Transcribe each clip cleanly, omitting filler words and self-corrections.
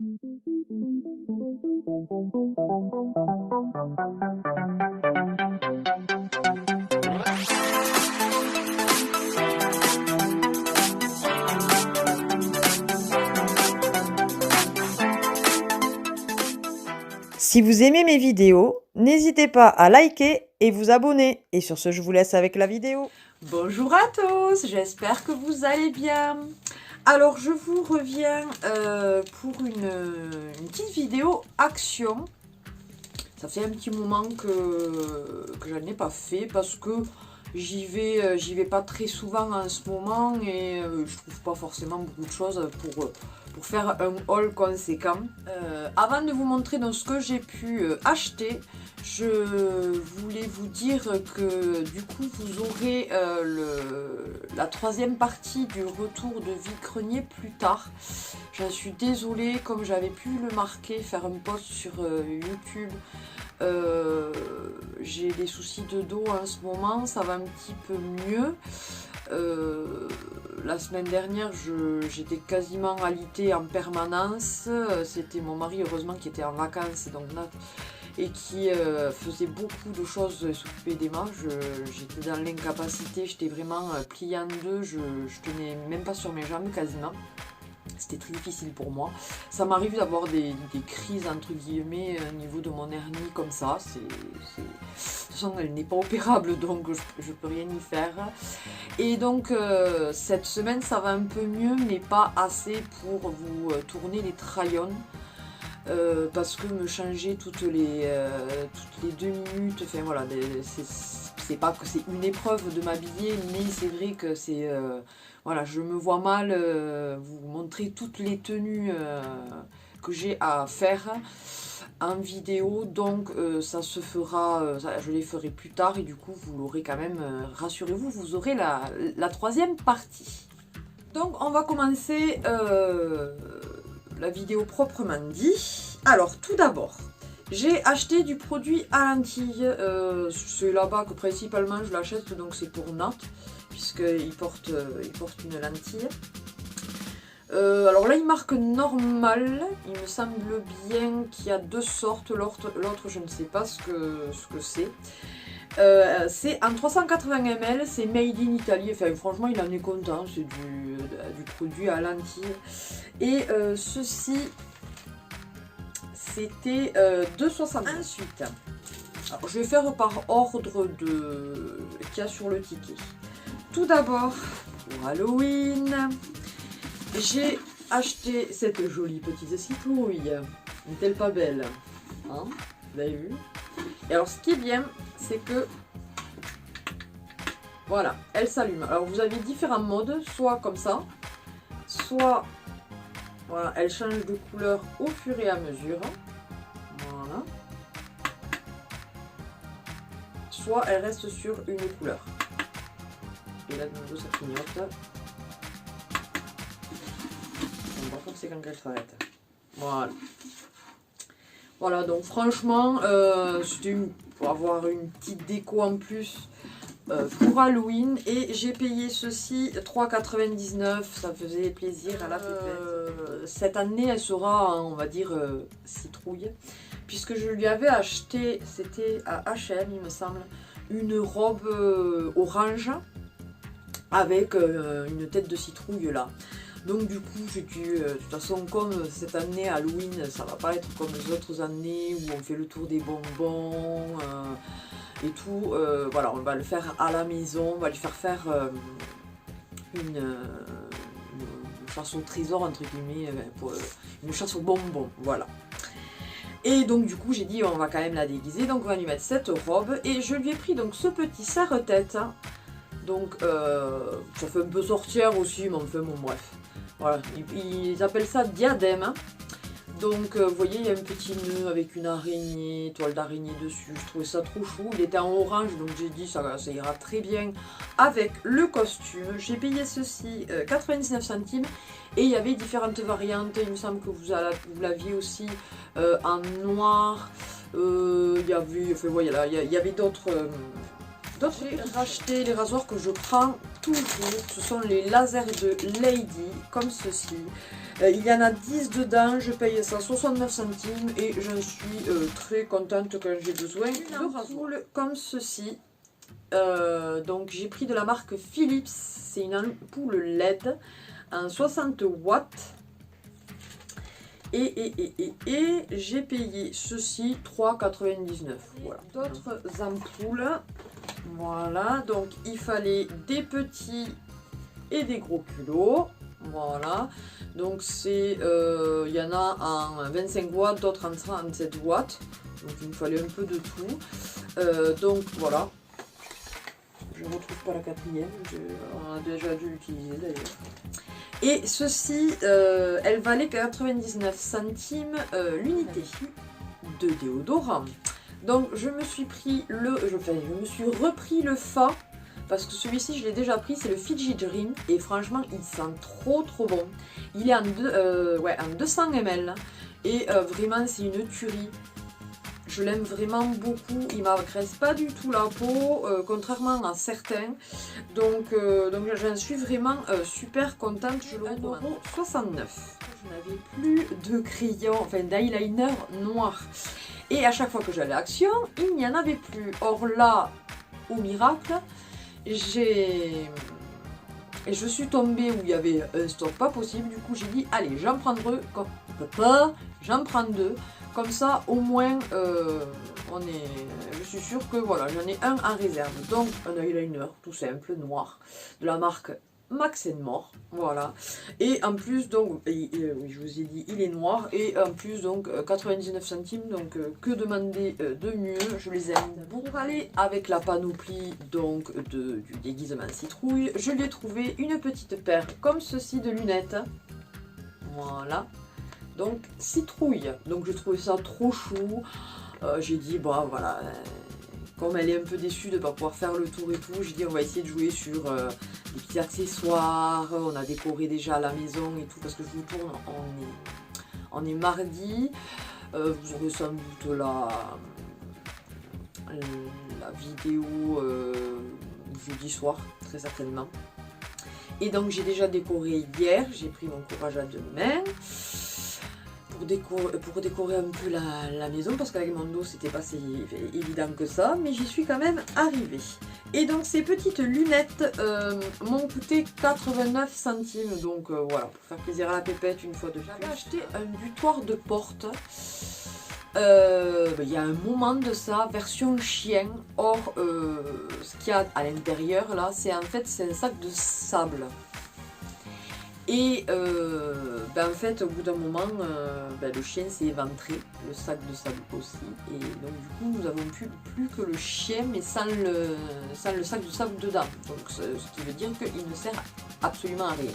Si vous aimez mes vidéos, n'hésitez pas à liker et vous abonner. Et sur ce, je vous laisse avec la vidéo. Bonjour à tous, j'espère que vous allez bien. Alors, je vous reviens pour une petite vidéo action. Ça fait un petit moment que je n'en ai pas fait parce que j'y vais pas très souvent en ce moment et je trouve pas forcément beaucoup de choses pour faire un haul conséquent. Avant de vous montrer donc ce que j'ai pu acheter, je voulais vous dire que du coup vous aurez la troisième partie du retour de Vide-Grenier plus tard. J'en suis désolée, comme j'avais pu le marquer, faire un post sur YouTube. J'ai des soucis de dos en ce moment, ça va un petit peu mieux. La semaine dernière, j'étais quasiment alitée en permanence. C'était mon mari, heureusement, qui était en vacances et qui faisait beaucoup de choses, s'occuper d'Emma. J'étais dans l'incapacité, j'étais vraiment pliée en deux, je tenais même pas sur mes jambes quasiment. C'était très difficile pour moi. Ça m'arrive d'avoir des crises entre guillemets au niveau de mon hernie comme ça. De toute façon, elle n'est pas opérable, donc je peux rien y faire. Et donc cette semaine ça va un peu mieux, mais pas assez pour vous tourner les traillons. Parce que me changer toutes les 2 minutes, enfin voilà, c'est pas que c'est une épreuve de m'habiller, mais c'est vrai que c'est voilà, je me vois mal vous montrer toutes les tenues que j'ai à faire en vidéo, donc ça se fera, je les ferai plus tard et du coup vous l'aurez quand même, rassurez-vous, vous aurez la troisième partie. Donc on va commencer la vidéo proprement dit. Alors tout d'abord, j'ai acheté du produit à lentilles. C'est là-bas que principalement je l'achète, donc c'est pour Nat, puisqu'il porte une lentille. Alors là il marque normal, il me semble bien qu'il y a 2 sortes, l'autre je ne sais pas ce que c'est. C'est en 380 ml, c'est made in Italy, enfin franchement il en est content, c'est du produit à lentilles. Et ceci c'était 2,60. Ensuite, alors, je vais faire par ordre de qu'il y a sur le ticket. Tout d'abord, pour Halloween, j'ai acheté cette jolie petite citrouille. N'est-elle pas belle, hein? Vous avez vu? Et alors ce qui est bien, c'est que voilà, elle s'allume. Alors vous avez différents modes, soit comme ça, soit voilà, elle change de couleur au fur et à mesure. Voilà. Soit elle reste sur une couleur. Et là de nouveau ça clignote. Par contre c'est quand elle s'arrête. Voilà. Voilà, donc franchement, c'était pour avoir une petite déco en plus pour Halloween. Et j'ai payé ceci 3,99 €, ça faisait plaisir à la pépette. Cette année, elle sera, on va dire, citrouille. Puisque je lui avais acheté, c'était à H&M, il me semble, une robe orange avec une tête de citrouille là. Donc du coup j'ai dû, de toute façon comme cette année Halloween ça va pas être comme les autres années où on fait le tour des bonbons et tout, voilà, on va le faire à la maison, on va lui faire une chasse au trésor entre guillemets, une chasse aux bonbons, voilà. Et donc du coup j'ai dit on va quand même la déguiser, donc on va lui mettre cette robe et je lui ai pris donc ce petit serre-tête, hein. Donc ça fait un peu sorcière aussi, mais enfin bon bref. Voilà, ils appellent ça diadème. Hein. Donc vous voyez, il y a un petit nœud avec une araignée, toile d'araignée dessus. Je trouvais ça trop chou. Il était en orange, donc j'ai dit ça ira très bien avec le costume. J'ai payé ceci 99 centimes. Et il y avait différentes variantes. Il me semble que vous l'aviez aussi en noir. Il y avait, enfin, voilà, il y avait d'autres D'autres, j'ai racheté les rasoirs que je prends toujours. Ce sont les lasers de Lady, comme ceci. Il y en a 10 dedans, je paye ça 69 centimes et j'en suis très contente quand j'ai besoin de rasoirs. Comme ceci. Donc j'ai pris de la marque Philips, c'est une ampoule LED en 60 watts. Et j'ai payé ceci 3,99. Voilà. D'autres ampoules. Voilà, donc il fallait des petits et des gros culots. Voilà, donc c'est, il y en a en 25 watts, d'autres en 37 watts. Donc il me fallait un peu de tout. Donc voilà. Je ne retrouve pas la quatrième, on a déjà dû l'utiliser d'ailleurs. Et ceci, elle valait 99 centimes l'unité de déodorant. Donc je me suis pris je me suis repris le Fa, parce que celui-ci je l'ai déjà pris, c'est le Fiji Dream, et franchement il sent trop bon. Il est en 200 ml, et vraiment c'est une tuerie. Je l'aime vraiment beaucoup, il ne m'agresse pas du tout la peau, contrairement à certains. Donc j'en suis vraiment super contente, je le recommande. 1,69 €. Je n'avais plus de crayon, enfin d'eyeliner noir. Et à chaque fois que j'allais à Action, il n'y en avait plus. Or là, au miracle, je suis tombée où il y avait un stock pas possible. Du coup j'ai dit, allez, j'en prends deux. J'en prends deux. Comme ça, au moins, je suis sûre que voilà, j'en ai un en réserve. Donc, un eyeliner tout simple, noir, de la marque Max & More. Voilà. Et en plus, donc, oui, je vous ai dit, il est noir. Et en plus, donc, 99 centimes. Donc, que demander de mieux? Je les aime. Pour aller avec la panoplie donc, du déguisement citrouille, je lui ai trouvé une petite paire comme ceci de lunettes. Voilà. Donc citrouille, donc j'ai trouvé ça trop chou, j'ai dit bon voilà, comme elle est un peu déçue de ne pas pouvoir faire le tour et tout, j'ai dit on va essayer de jouer sur des petits accessoires, on a décoré déjà la maison et tout, parce que je vous tourne, on est mardi, vous aurez sans doute la vidéo jeudi soir, très certainement. Et donc j'ai déjà décoré hier, j'ai pris mon courage à deux mains. Pour décorer un peu la maison, parce qu'avec mon dos c'était pas si évident que ça, mais j'y suis quand même arrivée. Et donc ces petites lunettes m'ont coûté 89 centimes, donc voilà, pour faire plaisir à la pépette une fois de plus. J'avais acheté un butoir de porte, il y a un moment de ça, version chien. Or ce qu'il y a à l'intérieur là, c'est en fait c'est un sac de sable. Et en fait au bout d'un moment le chien s'est éventré, le sac de sable aussi, et donc du coup nous avons plus que le chien mais sans le sac de sable dedans, donc ce qui veut dire qu'il ne sert absolument à rien.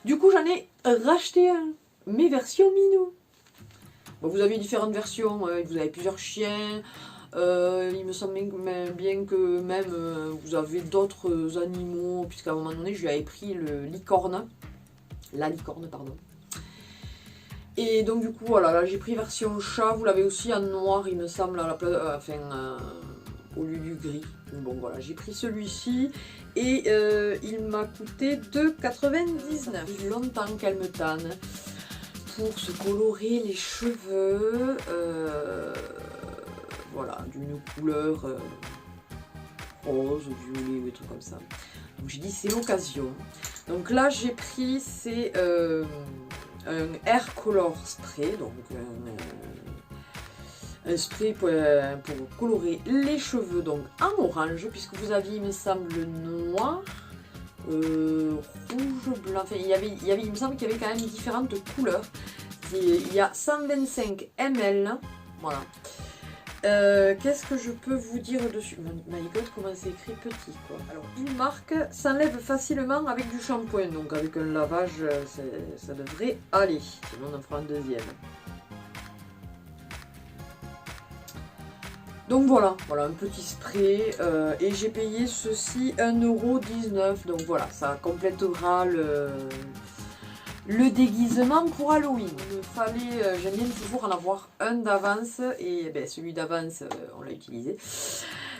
Du coup j'en ai racheté un, mes versions minou. Bon, vous avez différentes versions, vous avez plusieurs chiens, il me semble bien que même vous avez d'autres animaux, puisqu'à un moment donné je lui avais pris la licorne, pardon. Et donc du coup voilà, là j'ai pris version chat, vous l'avez aussi en noir il me semble, à la place, au lieu du gris. Bon voilà, j'ai pris celui-ci et il m'a coûté 2,99 €. Ça fait longtemps qu'elle me tanne pour se colorer les cheveux, voilà, d'une couleur rose, violet ou des trucs comme ça. Donc j'ai dit c'est l'occasion. Donc là j'ai pris, c'est un Hair Color Spray, donc un spray pour colorer les cheveux, donc en orange, puisque vous aviez, il me semble, noir, rouge, blanc, enfin il me semble qu'il y avait quand même différentes couleurs. Il y a 125 ml, voilà. Qu'est-ce que je peux vous dire dessus? My God, comment c'est écrit petit quoi. Alors une marque s'enlève facilement avec du shampoing, donc avec un lavage ça devrait aller, sinon on en fera un deuxième. Donc voilà un petit spray, et j'ai payé ceci 1,19 €, donc voilà, ça complétera le déguisement pour Halloween. Il me fallait, j'aime bien toujours en avoir un d'avance, et celui d'avance on l'a utilisé.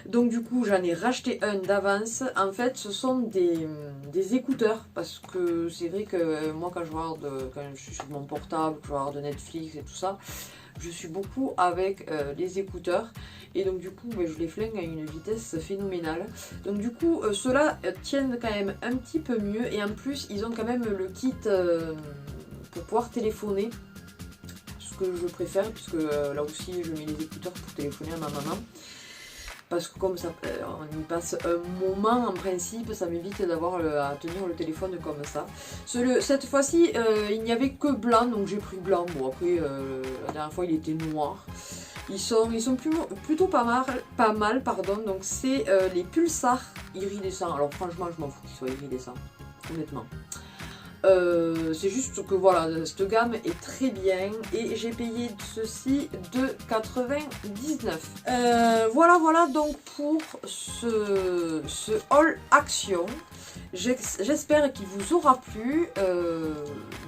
Donc du coup j'en ai racheté un d'avance. En fait ce sont des écouteurs, parce que c'est vrai que moi quand je suis sur mon portable, que je regarde Netflix et tout ça, je suis beaucoup avec les écouteurs, et donc du coup je les flingue à une vitesse phénoménale. Donc du coup ceux-là tiennent quand même un petit peu mieux, et en plus ils ont quand même le kit pour pouvoir téléphoner, ce que je préfère, puisque là aussi je mets les écouteurs pour téléphoner à ma maman. Parce que comme ça, on y passe un moment, en principe, ça m'évite d'avoir à tenir le téléphone comme ça. Cette fois-ci, il n'y avait que blanc, donc j'ai pris blanc. Bon, après, la dernière fois, il était noir. Ils sont plutôt pas mal, pardon. Donc c'est les Pulsar iridescents. Alors franchement, je m'en fous qu'ils soient iridescents, honnêtement. C'est juste que voilà, cette gamme est très bien, et j'ai payé ceci 2,99 €. Voilà donc pour ce haul action. J'espère qu'il vous aura plu.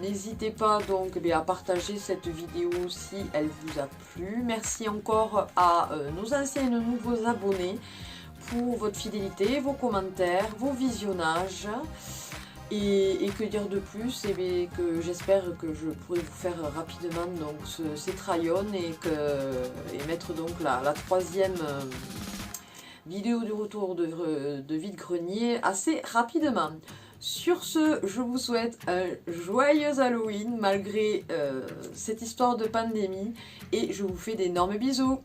N'hésitez pas donc à partager cette vidéo si elle vous a plu. Merci encore à nos anciens et nos nouveaux abonnés pour votre fidélité, vos commentaires, vos visionnages. Et que dire de plus, et bien que j'espère que je pourrai vous faire rapidement donc ces try-on, et mettre donc la troisième vidéo du retour de vide-grenier assez rapidement. Sur ce, je vous souhaite un joyeux Halloween malgré cette histoire de pandémie, et je vous fais d'énormes bisous.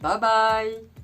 Bye bye.